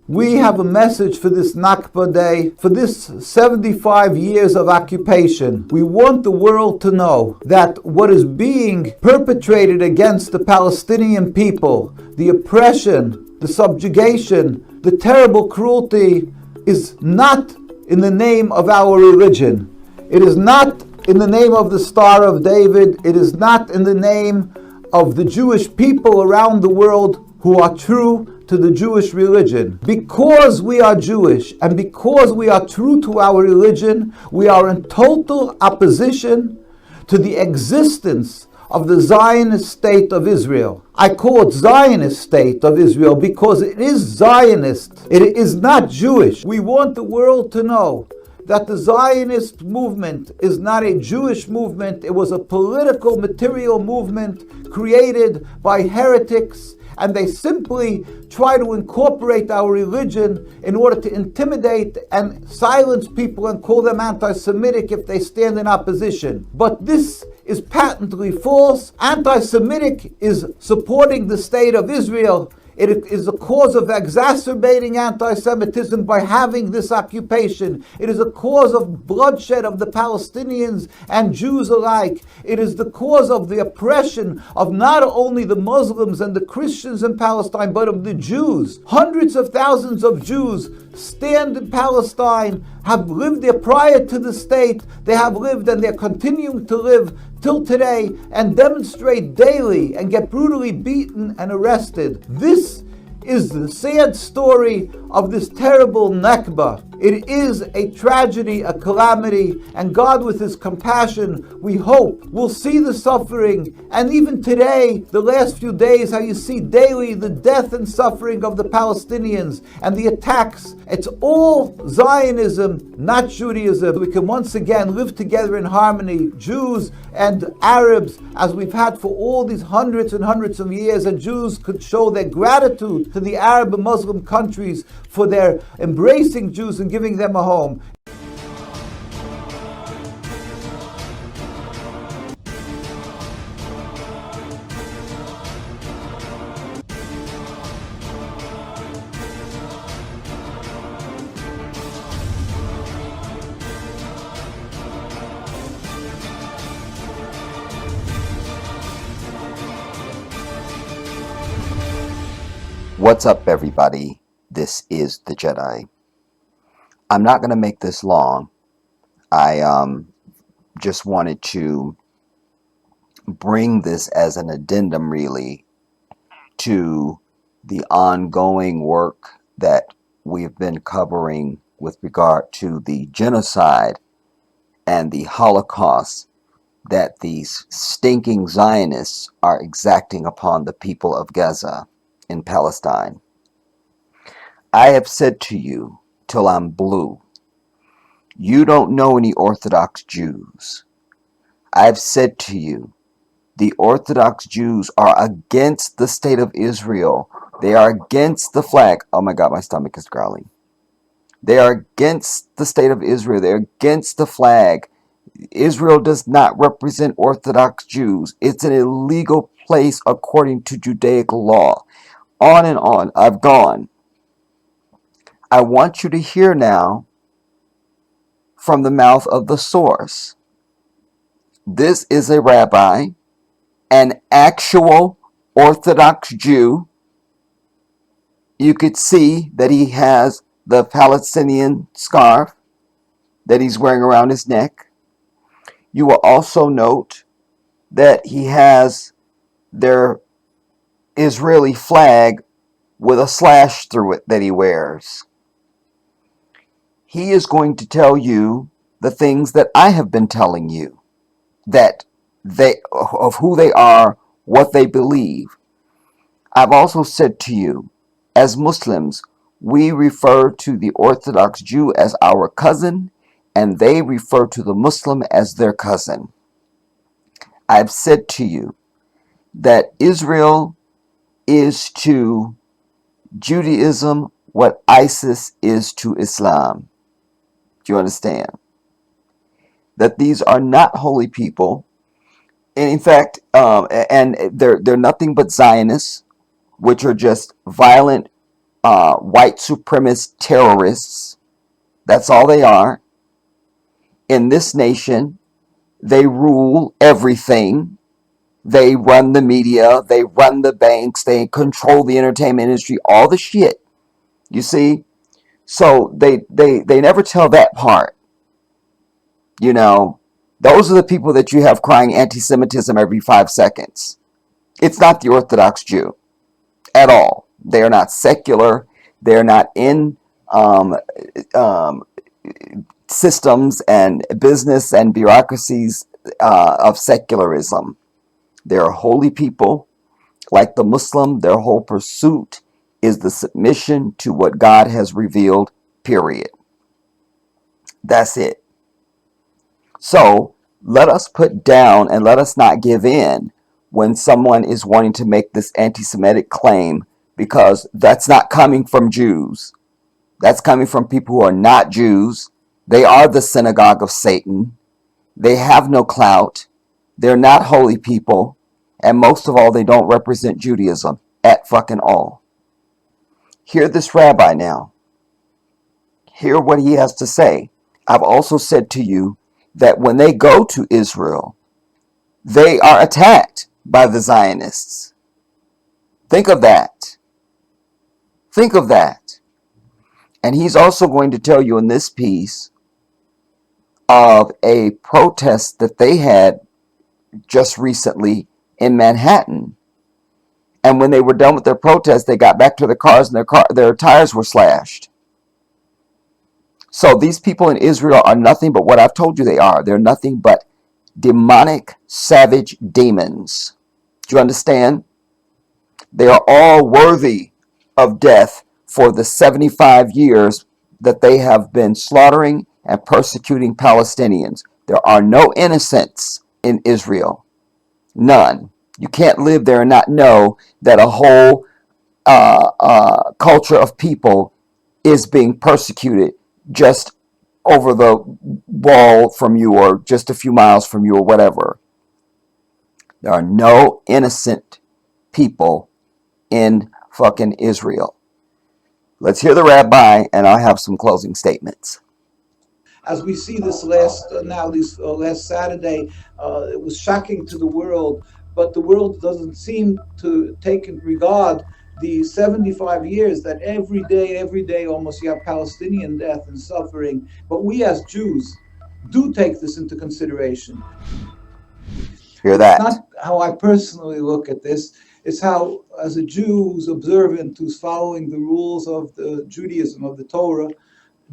We have a message for this Nakba Day, for this 75 years of occupation. We want the world to know that what is being perpetrated against the Palestinian people, the oppression, the subjugation, the terrible cruelty, is not in the name of our religion. It is not in the name of the Star of David. It is not in the name of the Jewish people around the world who are true to the Jewish religion. Because we are Jewish and because we are true to our religion, we are in total opposition to the existence of the Zionist state of Israel. I call it Zionist state of Israel because it is Zionist. It is not Jewish. We want the world to know that the Zionist movement is not a Jewish movement. It was a political, material movement created by heretics, and they simply try to incorporate our religion in order to intimidate and silence people and call them anti-Semitic if they stand in opposition. But this is patently false. Anti-Semitic is supporting the state of Israel. It is a cause of exacerbating anti-Semitism by having this occupation. It is a cause of bloodshed of the Palestinians and Jews alike. It is the cause of the oppression of not only the Muslims and the Christians in Palestine, but of the Jews. Hundreds of thousands of Jews stand in Palestine, have lived there prior to the state. They have lived and they're continuing to live till today and demonstrate daily and get brutally beaten and arrested. This is the sad story of this terrible Nakba. It is a tragedy, a calamity, and God with His compassion, we hope, will see the suffering. And even today, the last few days, how you see daily the death and suffering of the Palestinians and the attacks. It's all Zionism, not Judaism. We can once again live together in harmony, Jews and Arabs, as we've had for all these hundreds and hundreds of years, and Jews could show their gratitude to the Arab and Muslim countries for their embracing Jews and giving them a home. What's up, everybody? This is the Jedi. I'm not going to make this long. I just wanted to bring this as an addendum, really, to the ongoing work that we've been covering with regard to the genocide and the Holocaust that these stinking Zionists are exacting upon the people of Gaza in Palestine. I have said to you till I'm blue, you don't know any Orthodox Jews. I've said to you, the Orthodox Jews are against the state of Israel. They are against the flag. Oh my God, my stomach is growling. They are against the state of Israel. They're against the flag. Israel does not represent Orthodox Jews. It's an illegal place according to Judaic law. On and on. I've gone. I want you to hear now from the mouth of the source. This is a rabbi, an actual Orthodox Jew. You could see that he has the Palestinian scarf that he's wearing around his neck. You will also note that he has their Israeli flag with a slash through it that he wears. He is going to tell you the things that I have been telling you, that they of who they are, what they believe. I've also said to you, as Muslims, we refer to the Orthodox Jew as our cousin, and they refer to the Muslim as their cousin. I've said to you that Israel is to Judaism what ISIS is to Islam. Do you understand? That these are not holy people. And in fact, and they're nothing but Zionists, which are just violent white supremacist terrorists. That's all they are. In this nation, they rule everything. They run the media, they run the banks, they control the entertainment industry, all the shit. You see? So they never tell that part. You know, those are the people that you have crying anti-Semitism every 5 seconds. It's not the Orthodox Jew at all. They are not secular. They're not in um, systems and business and bureaucracies of secularism. They're holy people. Like the Muslim, their whole pursuit is the submission to what God has revealed, period. That's it. So let us put down and let us not give in when someone is wanting to make this anti-Semitic claim, because that's not coming from Jews. That's coming from people who are not Jews. They are the synagogue of Satan. They have no clout. They're not holy people. And most of all, they don't represent Judaism at fucking all. Hear this rabbi now. Hear what he has to say. I've also said to you that when they go to Israel, they are attacked by the Zionists. Think of that. Think of that. And he's also going to tell you in this piece of a protest that they had just recently in Manhattan. And when they were done with their protest, they got back to their cars and their tires were slashed. So these people in Israel are nothing but what I've told you they are. They're nothing but demonic, savage demons. Do you understand? They are all worthy of death for the 75 years that they have been slaughtering and persecuting Palestinians. There are no innocents in Israel. None. You can't live there and not know that a whole culture of people is being persecuted just over the wall from you or just a few miles from you or whatever. There are no innocent people in fucking Israel. Let's hear the rabbi, and I'll have some closing statements. As we see this last Saturday, it was shocking to the world, but the world doesn't seem to take in regard the 75 years that every day almost you have Palestinian death and suffering. But we as Jews do take this into consideration. Hear that? It's not how I personally look at this. It's how, as a Jew who's observant, who's following the rules of the Judaism, of the Torah,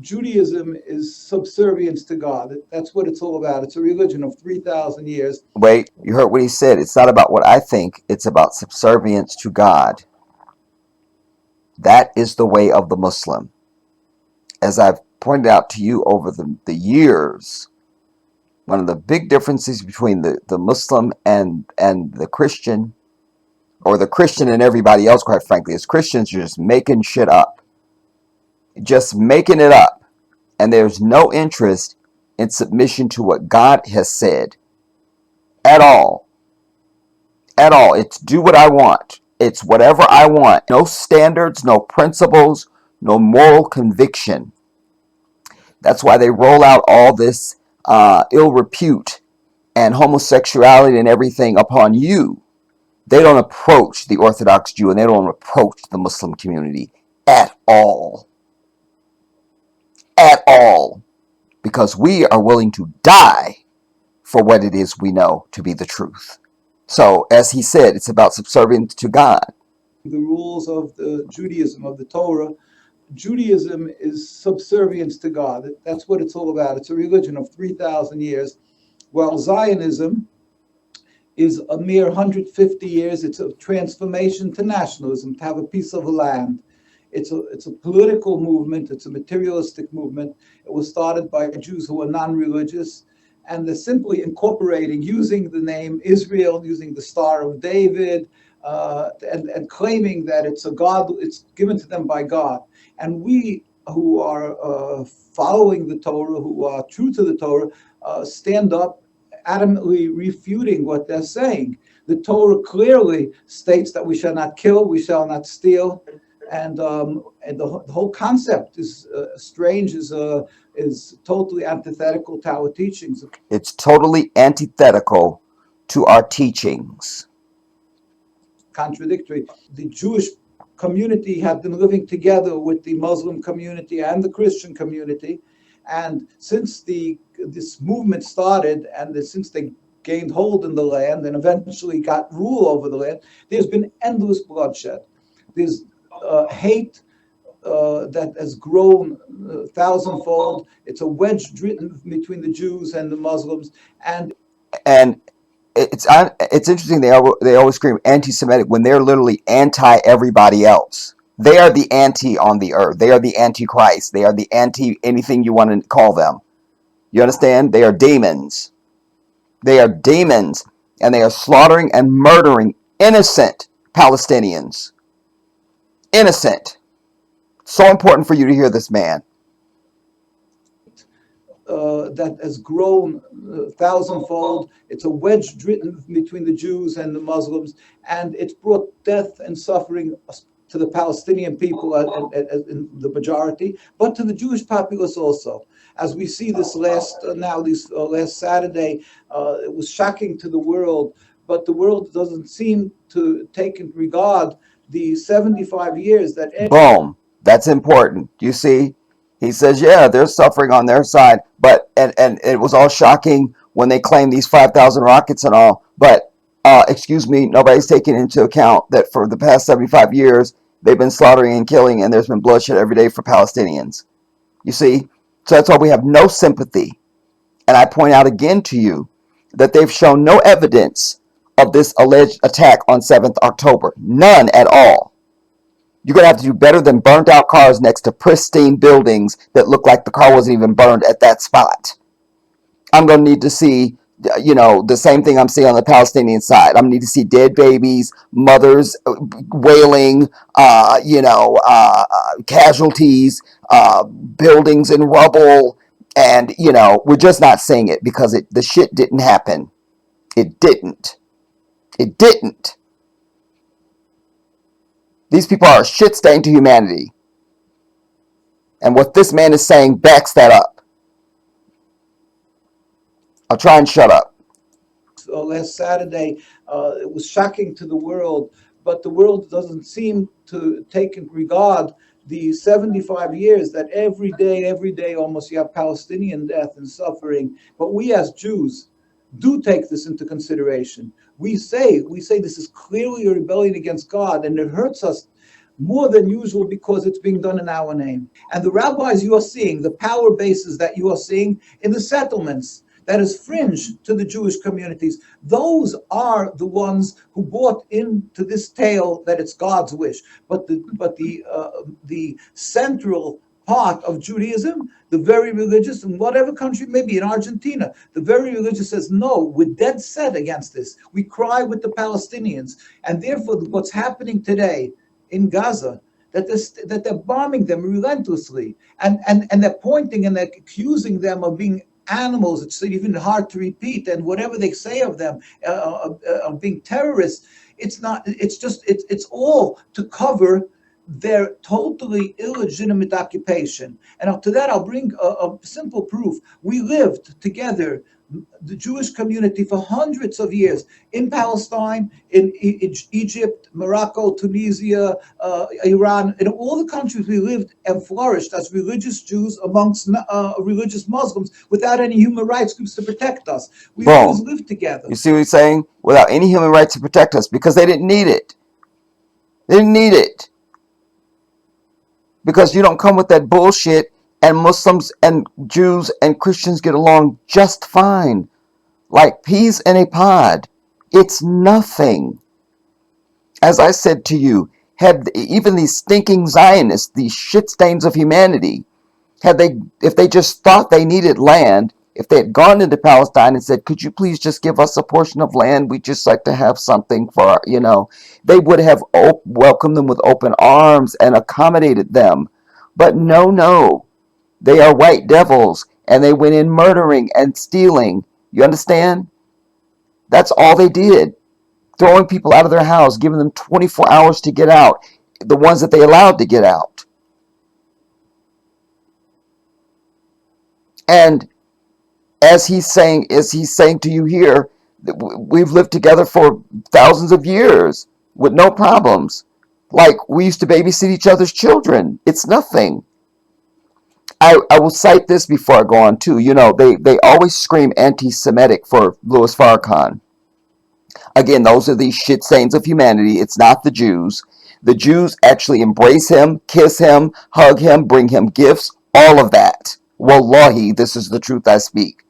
Judaism is subservience to God. That's what it's all about. It's a religion of 3,000 years. Wait, you heard what he said. It's not about what I think. It's about subservience to God. That is the way of the Muslim. As I've pointed out to you over the years, one of the big differences between the Muslim and the Christian, or the Christian and everybody else, quite frankly, is Christians are just making shit up. Just making it up. And there's no interest in submission to what God has said. At all. At all. It's do what I want. It's whatever I want. No standards, no principles, no moral conviction. That's why they roll out all this ill repute and homosexuality and everything upon you. They don't approach the Orthodox Jew and they don't approach the Muslim community at all. At all. Because we are willing to die for what it is we know to be the truth. So, as he said, it's about subservience to God. The rules of the Judaism, of the Torah, Judaism is subservience to God. That's what it's all about. It's a religion of 3,000 years, while Zionism is a mere 150 years. It's a transformation to nationalism, to have a piece of land. It's a political movement. It's a materialistic movement. It was started by Jews who are non-religious, and they're simply incorporating, using the name Israel, using the Star of David, and claiming that it's a God. It's given to them by God. And we who are following the Torah, who are true to the Torah, stand up adamantly refuting what they're saying. The Torah clearly states that we shall not kill, we shall not steal, and the whole concept is strange, is totally antithetical to our teachings. It's totally antithetical to our teachings. Contradictory. The Jewish community have been living together with the Muslim community and the Christian community, and since this movement started, and since they gained hold in the land and eventually got rule over the land, there's been endless bloodshed. There's hate that has grown thousandfold. It's a wedge driven between the Jews and the Muslims, and it's interesting. They always scream anti-Semitic when they're literally anti everybody else. They are the anti on the earth. They are the antichrist. They are the anti anything you want to call them. You understand? They are demons. They are demons, and they are slaughtering and murdering innocent Palestinians. Innocent. So important for you to hear this, man. That has grown thousandfold. It's a wedge driven between the Jews and the Muslims, and it's brought death and suffering to the Palestinian people in the majority, but to the Jewish populace also. As we see this last Saturday, it was shocking to the world, but the world doesn't seem to take in regard the 75 years that... Boom. That's important. You see? He says, yeah, they're suffering on their side, but and it was all shocking when they claimed these 5,000 rockets and all, but excuse me, nobody's taking into account that for the past 75 years, they've been slaughtering and killing, and there's been bloodshed every day for Palestinians. You see? So that's why we have no sympathy. And I point out again to you that they've shown no evidence of this alleged attack on 7th October. None at all. You're going to have to do better than burnt out cars next to pristine buildings that look like the car wasn't even burned at that spot. I'm going to need to see, the same thing I'm seeing on the Palestinian side. I'm going to need to see dead babies, mothers wailing, casualties, buildings in rubble. And, we're just not seeing it because the shit didn't happen. It didn't. It didn't. These people are a shit stain to humanity. And what this man is saying backs that up. I'll try and shut up. Last Saturday, it was shocking to the world, but the world doesn't seem to take in regard the 75 years that every day almost you have Palestinian death and suffering. But we as Jews do take this into consideration. We say this is clearly a rebellion against God, and it hurts us more than usual because it's being done in our name. And the rabbis you are seeing, the power bases that you are seeing in the settlements, that is fringe to the Jewish communities, those are the ones who bought into this tale that it's God's wish. But the central part of Judaism, the very religious, in whatever country, maybe in Argentina, the very religious says, no, we're dead set against this. We cry with the Palestinians. And therefore, what's happening today in Gaza, that they're bombing them relentlessly, and they're pointing and they're accusing them of being animals. It's even hard to repeat, and whatever they say of them, of being terrorists, it's not. It's all to cover their totally illegitimate occupation. And to that, I'll bring a simple proof. We lived together, the Jewish community, for hundreds of years in Palestine, in Egypt, Morocco, Tunisia, Iran, in all the countries we lived and flourished as religious Jews amongst religious Muslims without any human rights groups to protect us. We always lived together. You see what he's saying? Without any human rights to protect us, because they didn't need it. They didn't need it. Because you don't come with that bullshit, and Muslims and Jews and Christians get along just fine. Like peas in a pod. It's nothing. As I said to you, had even these stinking Zionists, these shit stains of humanity, if they just thought they needed land, if they had gone into Palestine and said, could you please just give us a portion of land? We'd just like to have something for, they would have welcomed them with open arms and accommodated them. But no, they are white devils, and they went in murdering and stealing. You understand? That's all they did. Throwing people out of their house, giving them 24 hours to get out. the ones that they allowed to get out. And as he's saying to you here, we've lived together for thousands of years with no problems. Like, we used to babysit each other's children. It's nothing. I will cite this before I go on too. You know, they always scream anti-Semitic for Louis Farrakhan. Again, those are these shit stains of humanity. It's not the Jews. The Jews actually embrace him, kiss him, hug him, bring him gifts, all of that. Wallahi, this is the truth I speak.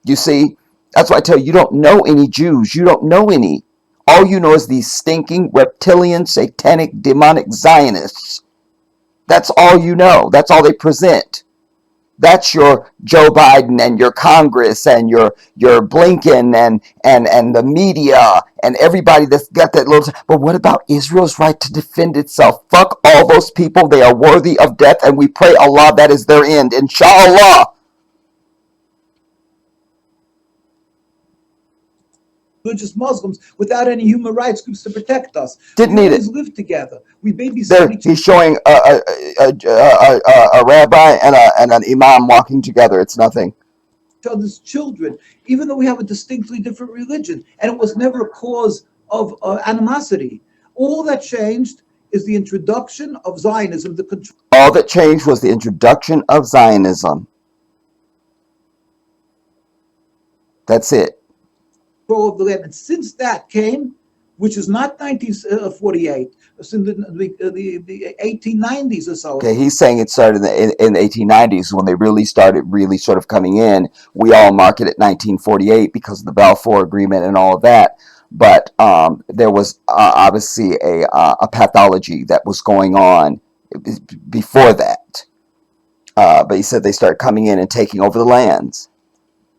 You see, that's why I tell you, you don't know any Jews. You don't know any. All you know is these stinking, reptilian, satanic, demonic Zionists. That's all you know. That's all they present. That's your Joe Biden and your Congress and your Blinken and the media and everybody that's got that little. But what about Israel's right to defend itself? Fuck all those people. They are worthy of death, and we pray Allah that is their end. Inshallah. Religious Muslims without any human rights groups to protect us. Didn't need it. Live together. We babysit each other. He's showing a rabbi and an imam walking together. It's nothing. Other's children, even though we have a distinctly different religion, and it was never a cause of animosity. All that changed is the introduction of Zionism. All that changed was the introduction of Zionism. That's it. Of the land, and since that came, which is not 1948, it's in the 1890s or so. Okay, he's saying it started in the 1890s when they really started sort of coming in. We all mark it at 1948 because of the Balfour Agreement and all of that. But there was obviously a pathology that was going on before that. But he said they started coming in and taking over the lands.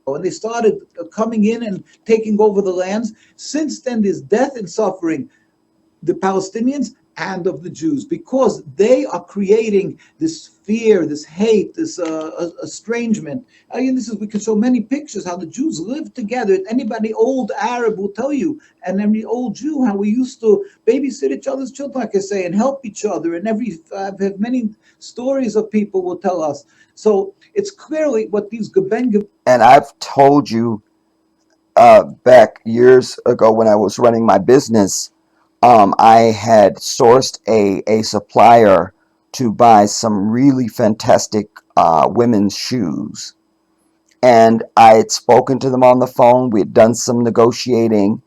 And they started coming in and taking over the lands. Since then, there's death and suffering, the Palestinians and of the Jews, because they are creating this fear, this hate, this estrangement. We can show many pictures how the Jews live together. Anybody old Arab will tell you, and every old Jew, how we used to babysit each other's children, like I say, and help each other. And I've had many stories of people will tell us. So it's clearly what these Gebenga. And I've told you back years ago when I was running my business, I had sourced a supplier to buy some really fantastic women's shoes. And I had spoken to them on the phone. We had done some negotiating.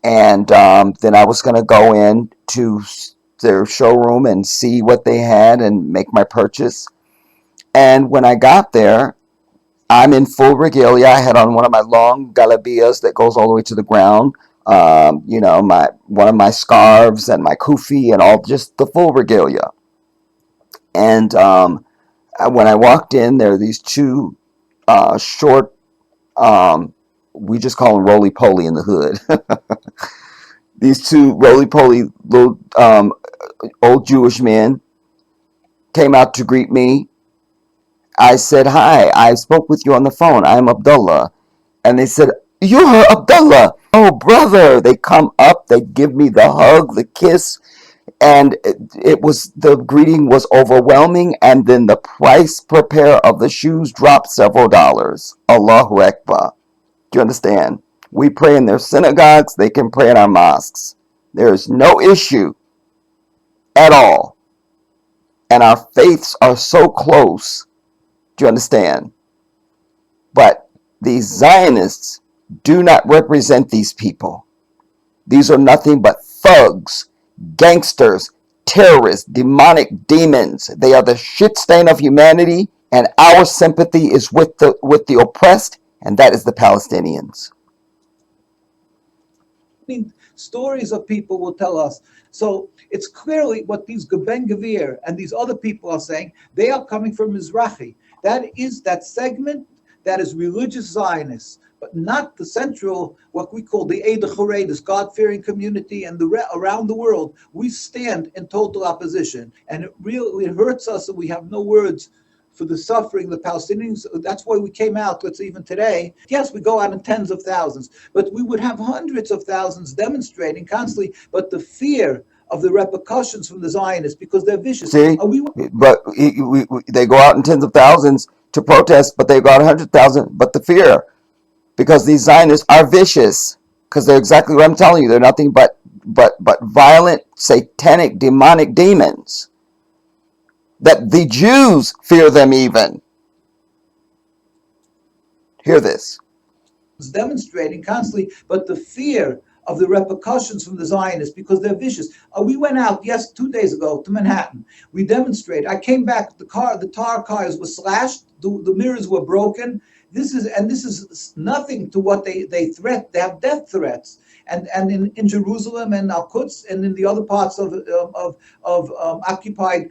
And then I was going to go in to their showroom and see what they had and make my purchase. And when I got there, I'm in full regalia. I had on one of my long galabias that goes all the way to the ground. One of my scarves and my kufi and all, just the full regalia. And when I walked in, there were these two short, we just call them roly-poly in the hood. These two roly-poly little old Jewish men came out to greet me. I said, "Hi, I spoke with you on the phone. I'm Abdullah." And they said, "You're Abdullah." "Oh, brother." They come up, they give me the hug, the kiss, and the greeting was overwhelming, and then the price per pair of the shoes dropped several dollars. Allahu Akbar. Do you understand? We pray in their synagogues, they can pray in our mosques. There is no issue at all. And our faiths are so close. Do you understand? But these Zionists do not represent these people. These are nothing but thugs, gangsters, terrorists, demonic demons. They are the shit stain of humanity, and our sympathy is with the oppressed, and that is the Palestinians. Stories of people will tell us. So it's clearly what these Geben Gavir and these other people are saying. They are coming from Mizrahi. That is that segment that is religious Zionists, but not the central, what we call the Eid Chorei, this God-fearing community, and around the world. We stand in total opposition, and it hurts us that we have no words for the suffering, the Palestinians. That's why we came out, let's even today. Yes, we go out in tens of thousands, but we would have hundreds of thousands demonstrating constantly. But the fear of the repercussions from the Zionists because they're vicious. See, Are we but they go out in tens of thousands to protest, but they go out 100,000. But the fear, because these Zionists are vicious, because they're exactly what I'm telling you. They're nothing but violent, satanic, demonic demons. That the Jews fear them even. Hear this. demonstrating constantly, but the fear of the repercussions from the Zionists because they're vicious. We went out 2 days ago to Manhattan. We demonstrated. I came back. The tar cars were slashed. The mirrors were broken. This is nothing to what they threat. They have death threats. And in Jerusalem and Al-Quds and in the other parts of occupied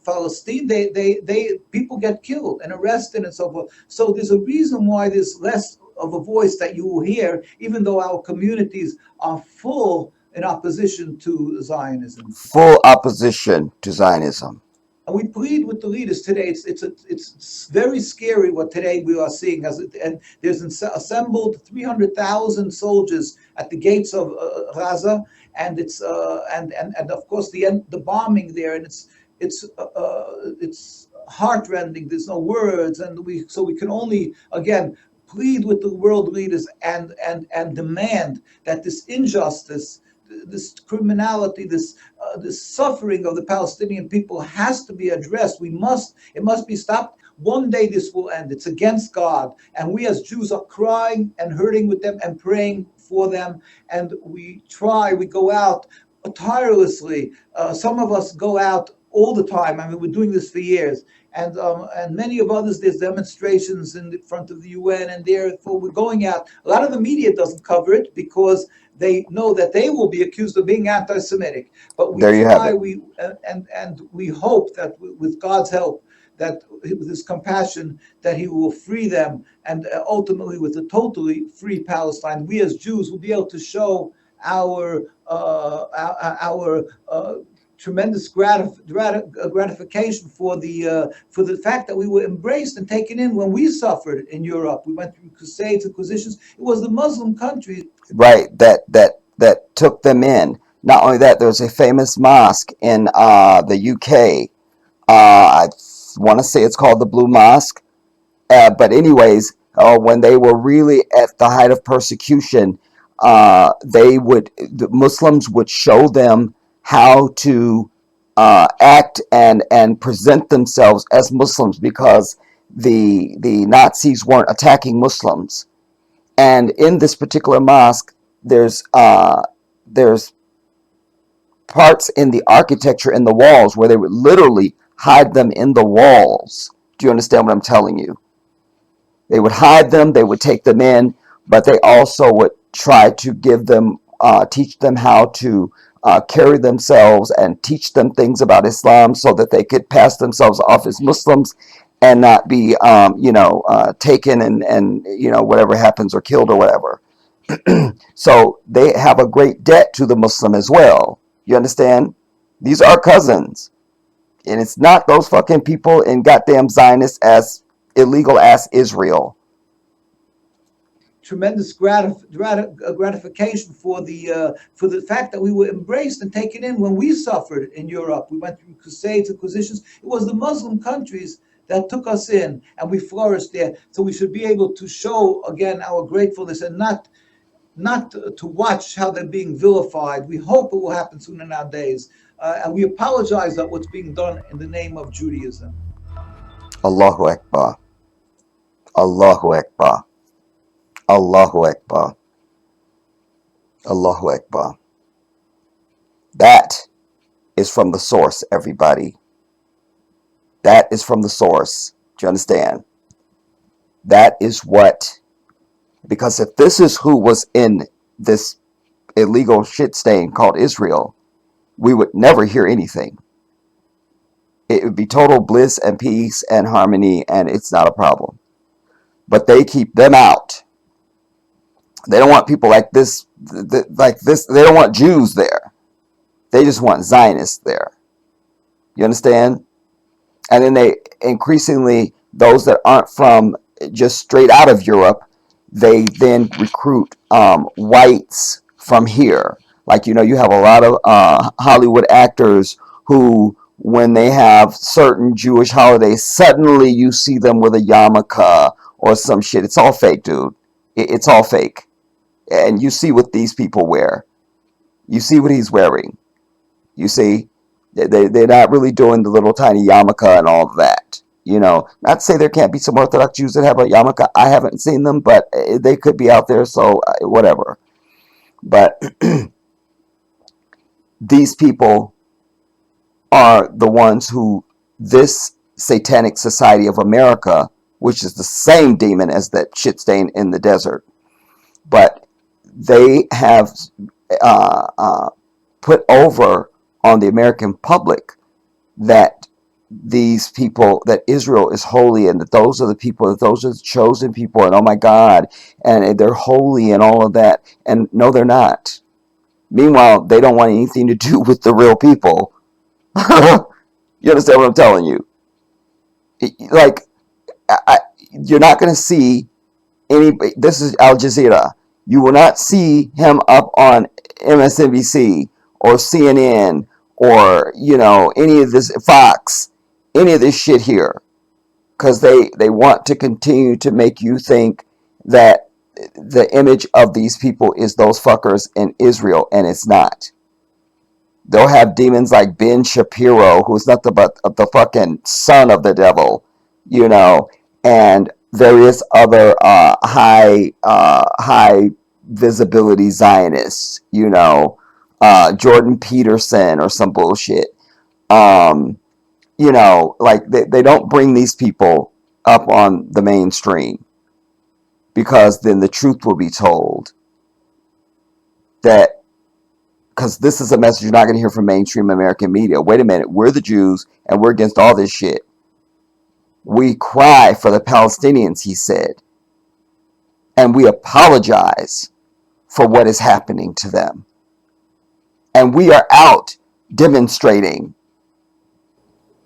Palestine, they people get killed and arrested and so forth. So there's a reason why there's less of a voice that you will hear, even though our communities are full in opposition to Zionism. Full opposition to Zionism. And we plead with the leaders today. It's very scary what today we are seeing. And there's assembled 300,000 soldiers at the gates of Gaza, and it's and of course the bombing there, and it's heartrending. There's no words, and we can only again plead with the world leaders and demand that this injustice, this criminality, this suffering of the Palestinian people has to be addressed. It must be stopped. One day this will end. It's against God. And we as Jews are crying and hurting with them and praying for them. And we go out tirelessly. Some of us go out all the time. I mean, we're doing this for years. And many of others, there's demonstrations in front of the UN, and therefore we're going out. A lot of the media doesn't cover it because they know that they will be accused of being anti-Semitic. But we try, and we hope that with God's help, that with His compassion, that He will free them, and ultimately with a totally free Palestine, we as Jews will be able to show our tremendous gratification for the fact that we were embraced and taken in when we suffered in Europe. We went through crusades, inquisitions. It was the Muslim countries, right, that took them in. Not only that, there's a famous mosque in the UK. I want to say it's called the Blue Mosque. But anyways, when they were really at the height of persecution, the Muslims would show them how to act and present themselves as Muslims, because the Nazis weren't attacking Muslims. And in this particular mosque, there's parts in the architecture in the walls where they would literally hide them in the walls. Do you understand what I'm telling you? They would hide them, they would take them in, but they also would try to teach them how to carry themselves and teach them things about Islam so that they could pass themselves off as Muslims and not be, taken and whatever happens, or killed or whatever. So they have a great debt to the Muslim as well. You understand? These are cousins. And it's not those fucking people in goddamn Zionists as illegal ass Israel. Tremendous gratification for the fact that we were embraced and taken in when we suffered in Europe. We went through crusades, inquisitions. It was the Muslim countries that took us in, and we flourished there. So we should be able to show again our gratefulness, and not to watch how they're being vilified. We hope it will happen soon in our days, and we apologize that what's being done in the name of Judaism. Allahu Akbar. Allahu Akbar. Allahu Akbar. Allahu Akbar. That is from the source, everybody. That is from the source. Do you understand? That is what, because if this is who was in this illegal shit stain called Israel, we would never hear anything. It would be total bliss and peace and harmony, and it's not a problem. But they keep them out. They don't want people like this. They don't want Jews there. They just want Zionists there. You understand? And then they increasingly, those that aren't from just straight out of Europe, they then recruit whites from here, Like, you know, you have a lot of Hollywood actors who, when they have certain Jewish holidays, suddenly you see them with a yarmulke or some shit. It's all fake, dude. It's all fake. And you see what these people wear. You see what he's wearing. You see, they're not really doing the little tiny yarmulke and all of that. You know, not to say there can't be some Orthodox Jews that have a yarmulke. I haven't seen them, but they could be out there, so whatever. But these people are the ones who this Satanic Society of America, which is the same demon as that shit stain in the desert, but they have put over on the American public that these people, that Israel is holy, and that those are the people, that those are the chosen people, and oh my God, and they're holy and all of that. And no, they're not. Meanwhile, they don't want anything to do with the real people. You understand what I'm telling you? Like, you're not going to see any. This is Al Jazeera. You will not see him up on MSNBC or CNN or, you know, any of this, Fox, any of this shit here, because they want to continue to make you think that the image of these people is those fuckers in Israel, and it's not. They'll have demons like Ben Shapiro, who's nothing but the fucking son of the devil, you know, and various other high visibility Zionists, you know, Jordan Peterson or some bullshit. You know, like they don't bring these people up on the mainstream, because then the truth will be told. That, because this is a message you're not going to hear from mainstream American media. Wait a minute, we're the Jews and we're against all this shit. We cry for the Palestinians, he said, and we apologize for what is happening to them. And we are out demonstrating.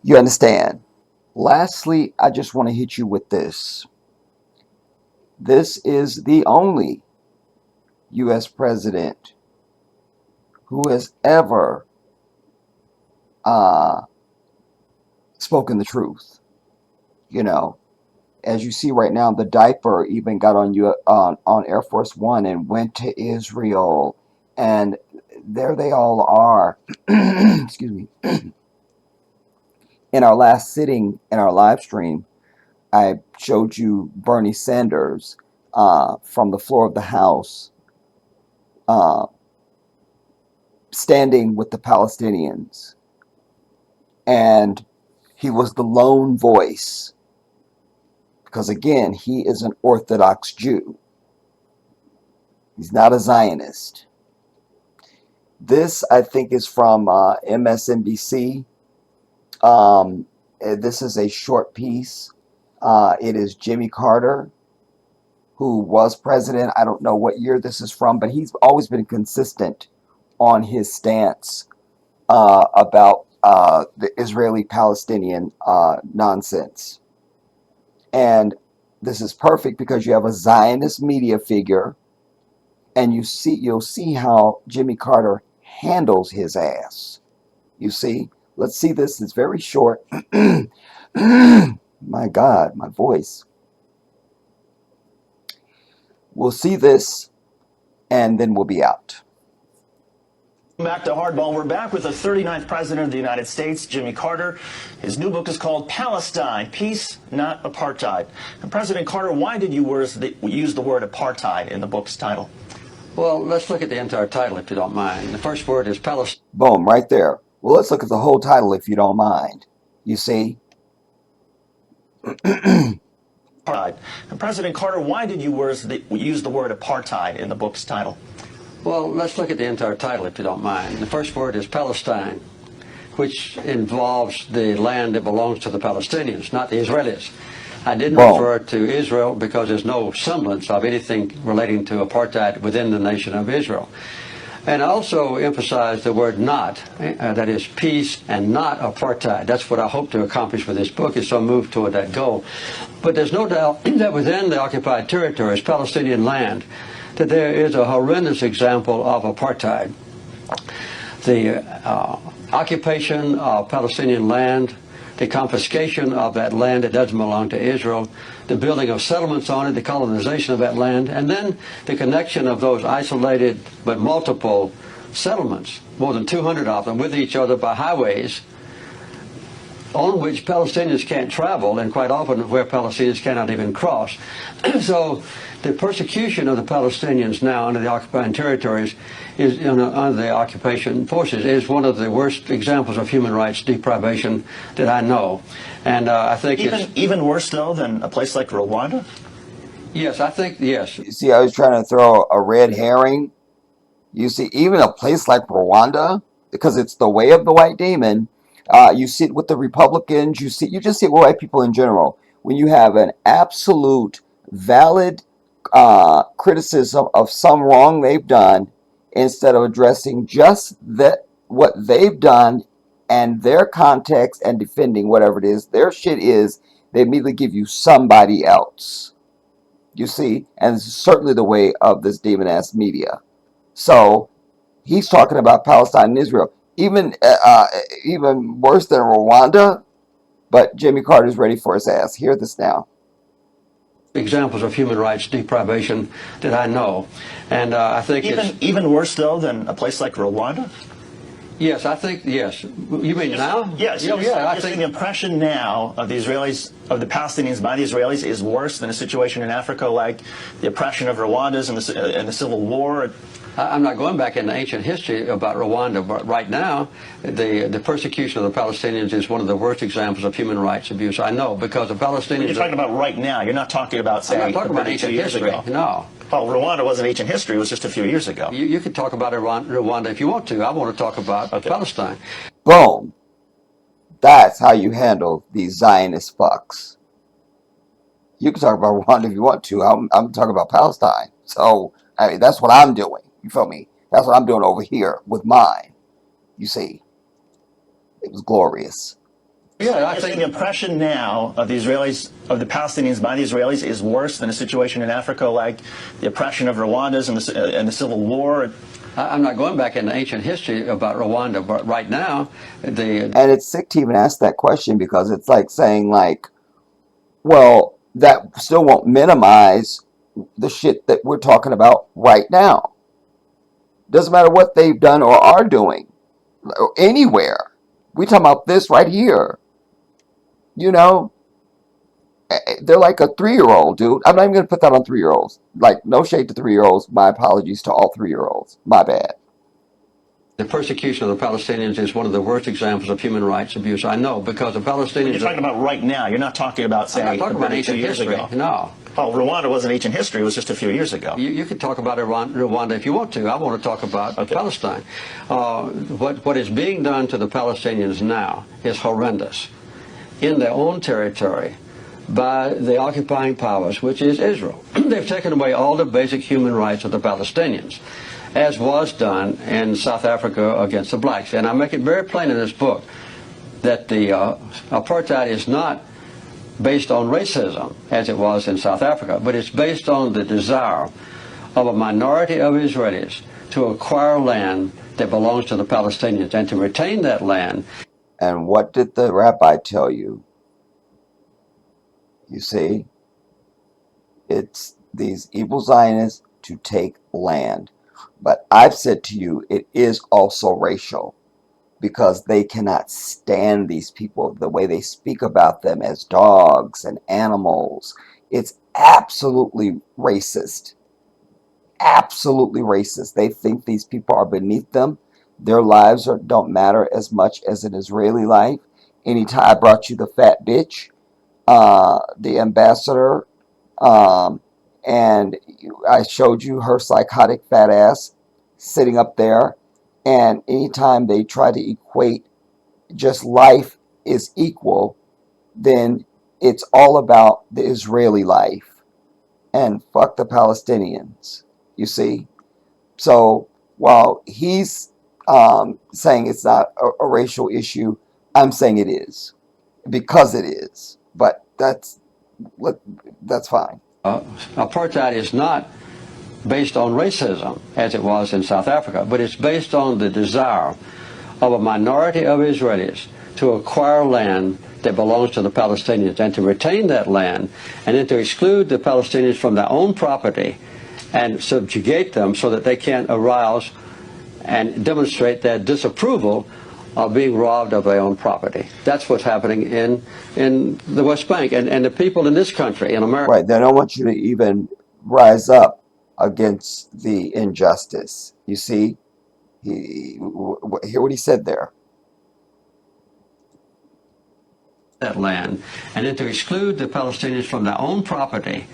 You understand? Lastly, I just want to hit you with this. This is the only U.S. president who has ever spoken the truth. You know, as you see right now, the diaper even got on Air Force One and went to Israel, and there they all are. Excuse me. In our last sitting in our live stream, I showed you Bernie Sanders from the floor of the House standing with the Palestinians. And he was the lone voice, because again, he is an Orthodox Jew. He's not a Zionist. This, I think, is from MSNBC. This is a short piece. It is Jimmy Carter, who was president. I don't know what year this is from, but he's always been consistent on his stance about the Israeli-Palestinian nonsense. And this is perfect because you have a Zionist media figure, and you'll see how Jimmy Carter handles his ass. You see? Let's see this. It's very short. My God, my voice. We'll see this, and then we'll be out. Back to Hardball. We're back with the 39th President of the United States, Jimmy Carter. His new book is called Palestine, Peace, Not Apartheid. And President Carter, why did you use the word apartheid in the book's title? Well, let's look at the entire title, if you don't mind. The first word is Palestine. Boom, right there. Well, let's look at the whole title, if you don't mind. You see? And President Carter, why did you use the word apartheid in the book's title? Well, let's look at the entire title, if you don't mind. The first word is Palestine, which involves the land that belongs to the Palestinians, not the Israelis. I didn't refer to Israel because there's no semblance of anything relating to apartheid within the nation of Israel. And I also emphasize the word not, that is peace and not apartheid. That's what I hope to accomplish with this book, is to move toward that goal. But there's no doubt that within the occupied territories, Palestinian land, that there is a horrendous example of apartheid. The occupation of Palestinian land, the confiscation of that land that doesn't belong to Israel, the building of settlements on it, the colonization of that land, and then the connection of those isolated but multiple settlements, more than 200 of them, with each other by highways on which Palestinians can't travel, and quite often where Palestinians cannot even cross. So the persecution of the Palestinians now under the occupying territories is under the occupation forces is one of the worst examples of human rights deprivation that I know. And I think even worse though than a place like Rwanda. Yes, I think yes. You see, I was trying to throw a red herring. You see, even a place like Rwanda, because it's the way of the white demon. You see it with the Republicans. You just see it with white people in general. When you have an absolute valid criticism of some wrong they've done, instead of addressing just what they've done and their context and defending whatever it is their shit is, they immediately give you somebody else. You see, and it's certainly the way of this demon-ass media. So he's talking about Palestine and Israel, even worse than Rwanda. But Jimmy Carter's ready for his ass. Hear this now. Examples of human rights deprivation that I know, and I think even worse though than a place like Rwanda. Yes, I think yes. You mean now? Yes. I think the impression now of the Israelis, of the Palestinians by the Israelis, is worse than a situation in Africa like the oppression of Rwandans and the Civil War. I'm not going back into ancient history about Rwanda, but right now, the persecution of the Palestinians is one of the worst examples of human rights abuse I know, because the Palestinians... You're talking about right now. You're not talking about, say, I'm not talking about ancient history. Ago. No. Well, Rwanda wasn't ancient history. It was just a few years ago. You could talk about Rwanda if you want to. I want to talk about Palestine. Boom. That's how you handle these Zionist fucks. You can talk about Rwanda if you want to. I'm talking about Palestine. So, I mean, that's what I'm doing. You feel me? That's what I'm doing over here with mine. You see, it was glorious. Yeah, I think the impression now of the Israelis, of the Palestinians by the Israelis, is worse than a situation in Africa like the oppression of Rwandans and the Civil War. I'm not going back into ancient history about Rwanda, but right now, and it's sick to even ask that question, because it's like saying, like, well, that still won't minimize the shit that we're talking about right now. Doesn't matter what they've done or are doing, or anywhere. We talking about this right here. You know, they're like a 3-year-old, dude. I'm not even going to put that on 3-year-olds. Like, no shade to 3-year-olds. My apologies to all 3-year-olds. My bad. The persecution of the Palestinians is one of the worst examples of human rights abuse I know, because the Palestinians... You're talking about right now. You're not talking about, say, I'm not talking about ancient history. Ago. No. Well, Rwanda wasn't ancient history. It was just a few years ago. You could talk about Rwanda if you want to. I want to talk about Palestine. What is being done to the Palestinians now is horrendous in their own territory by the occupying powers, which is Israel. They've taken away all the basic human rights of the Palestinians, as was done in South Africa against the blacks. And I make it very plain in this book that the apartheid is not based on racism, as it was in South Africa, but it's based on the desire of a minority of Israelis to acquire land that belongs to the Palestinians and to retain that land. And what did the rabbi tell you? You see, it's these evil Zionists to take land. But I've said to you, it is also racial, because they cannot stand these people, the way they speak about them as dogs and animals. It's absolutely racist. Absolutely racist. They think these people are beneath them. Their lives don't matter as much as an Israeli life. Anytime I brought you the fat bitch, the ambassador, and I showed you her psychotic fat ass sitting up there. And anytime they try to equate just life is equal, then it's all about the Israeli life. And fuck the Palestinians, you see? So while he's saying it's not a racial issue, I'm saying it is, because it is. But that's fine. Apartheid is not based on racism, as it was in South Africa, but it's based on the desire of a minority of Israelis to acquire land that belongs to the Palestinians and to retain that land, and then to exclude the Palestinians from their own property and subjugate them so that they can't arouse and demonstrate their disapproval of being robbed of their own property. That's what's happening in the West Bank, and the people in this country, in America. Right, they don't want you to even rise up against the injustice. You see, hear what he said there. That land, and then to exclude the Palestinians from their own property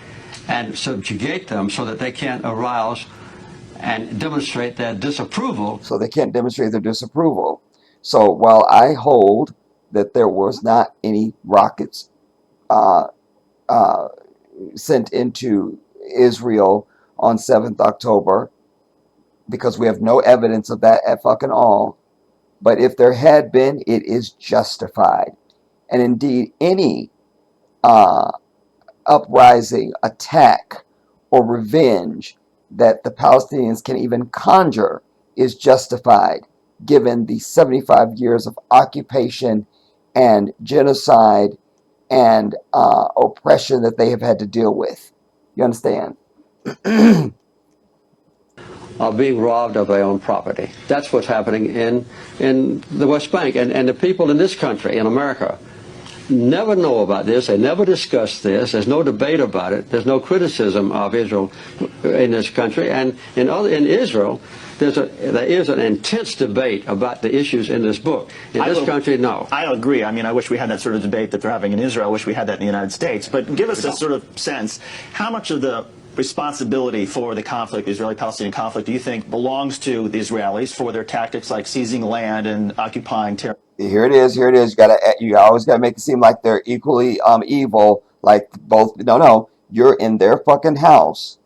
and subjugate them so that they can't arouse and demonstrate their disapproval. So they can't demonstrate their disapproval. So while I hold that there was not any rockets sent into Israel on 7th October, because we have no evidence of that at fucking all, but if there had been, it is justified. And indeed, any uprising, attack, or revenge that the Palestinians can even conjure is justified, given the 75 years of occupation and genocide and oppression that they have had to deal with. You understand? Of being robbed of their own property. That's what's happening in the West Bank. And the people in this country, in America, never know about this. They never discuss this. There's no debate about it. There's no criticism of Israel in this country. And in Israel, there is an intense debate about the issues in this book. In this country, no. I agree. I mean, I wish we had that sort of debate that they're having in Israel. I wish we had that in the United States. But give us a sort of sense, how much of the responsibility for the conflict, the Israeli-Palestinian conflict, do you think belongs to the Israelis for their tactics like seizing land and occupying territory? Here it is. Here it is. You always gotta make it seem like they're equally evil. Like both. No. You're in their fucking house.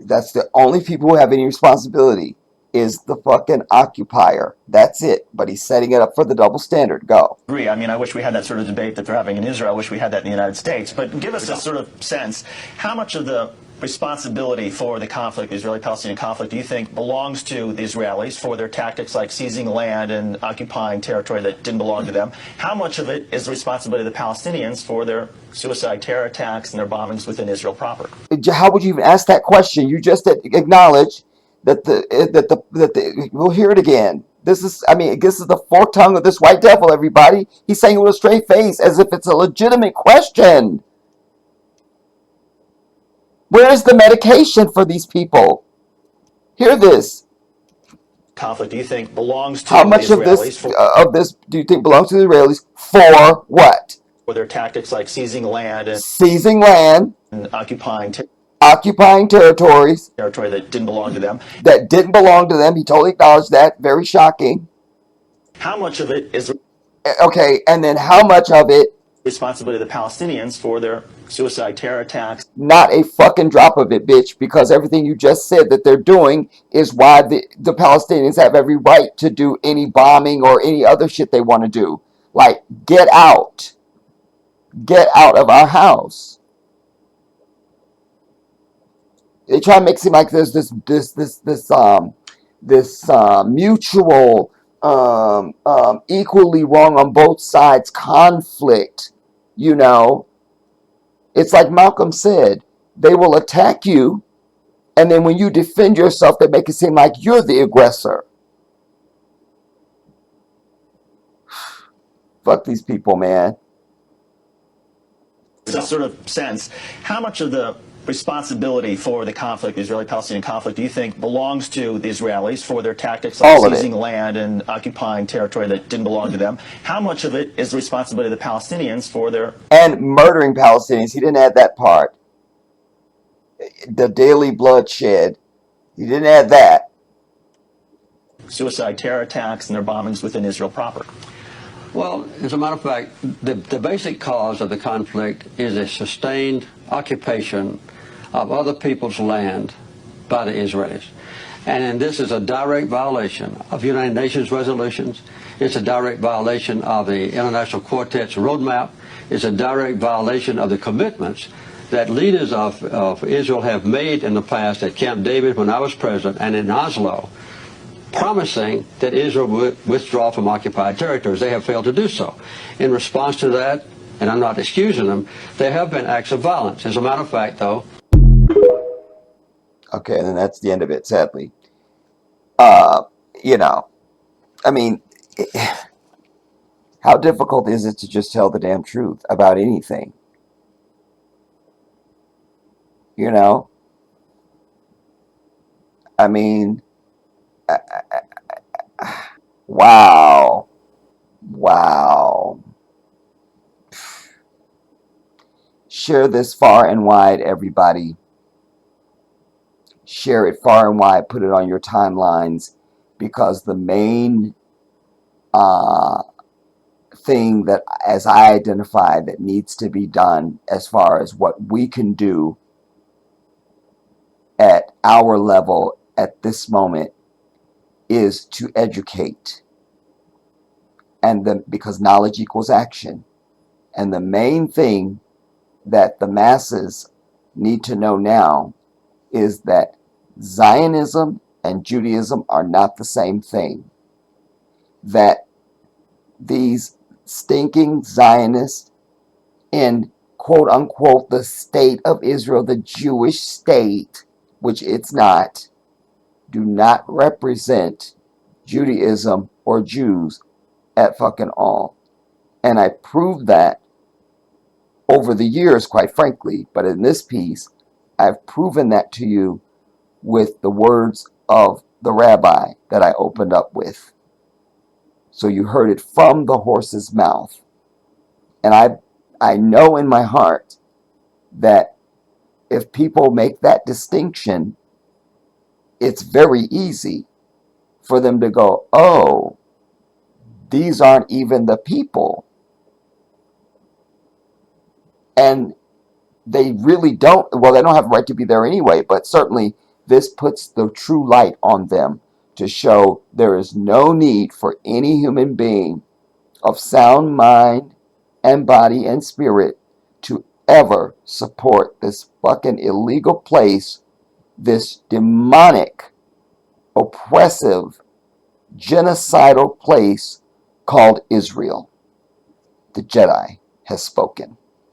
That's the only people who have any responsibility is the fucking occupier. That's it. But he's setting it up for the double standard. Go. I agree. I mean, I wish we had that sort of debate that they're having in Israel. I wish we had that in the United States. But give us a sort of sense, how much of the responsibility for the conflict, the Israeli-Palestinian conflict, do you think belongs to the Israelis for their tactics like seizing land and occupying territory that didn't belong to them? How much of it is the responsibility of the Palestinians for their suicide terror attacks and their bombings within Israel proper? How would you even ask that question? You just acknowledge that we'll hear it again. This is the forked tongue of this white devil, everybody. He's saying it with a straight face as if it's a legitimate question. Where is the medication for these people? Hear this. Conflict, do you think belongs to How much the of Israelis this do you think belongs to the Israelis? For what? for their tactics like seizing land and Occupying territories territories that didn't belong to them? He totally acknowledged that. Very shocking. How much of it is Okay, and then how much of it? responsibility of the Palestinians for their suicide terror attacks? Not a fucking drop of it, bitch, because everything you just said that they're doing is why the Palestinians have every right to do any bombing or any other shit they want to do. Like, get out of our house. They try to make it seem like there's this mutual, equally wrong on both sides conflict. You know, it's like Malcolm said, they will attack you, and then when you defend yourself, they make it seem like you're the aggressor. Fuck these people, man. A sort of sense, how much of the responsibility for the conflict, the Israeli-Palestinian conflict, do you think belongs to the Israelis for their tactics like seizing land and occupying territory that didn't belong to them? How much of it is the responsibility of the Palestinians for their... And murdering Palestinians. He didn't add that part. The daily bloodshed. He didn't add that. Suicide terror attacks and their bombings within Israel proper? Well, as a matter of fact, the basic cause of the conflict is a sustained occupation of other people's land by the Israelis. And this is a direct violation of United Nations resolutions. It's a direct violation of the International Quartet's roadmap. It's a direct violation of the commitments that leaders of Israel have made in the past at Camp David when I was president and in Oslo, promising that Israel would withdraw from occupied territories. They have failed to do so. In response to that, and I'm not excusing them, there have been acts of violence. As a matter of fact, though... Okay, and then that's the end of it, sadly. You know, I mean, how difficult is it to just tell the damn truth about anything? You know? I mean, wow. Wow. Share this far and wide, everybody. Share it far and wide. Put it on your timelines, because the main thing that, as I identify, that needs to be done as far as what we can do at our level at this moment is to educate. And because knowledge equals action. And the main thing that the masses need to know now is that Zionism and Judaism are not the same thing. That these stinking Zionists in quote unquote the state of Israel, the Jewish state, which it's not, do not represent Judaism or Jews at fucking all. And I proved that over the years, quite frankly, but in this piece, I've proven that to you with the words of the rabbi that I opened up with. So you heard it from the horse's mouth. And I know in my heart that if people make that distinction, it's very easy for them to go, oh, these aren't even the people. And they really don't, well, they don't have a right to be there anyway, but certainly this puts the true light on them to show there is no need for any human being of sound mind and body and spirit to ever support this fucking illegal place, this demonic, oppressive, genocidal place called Israel. The Jedi has spoken.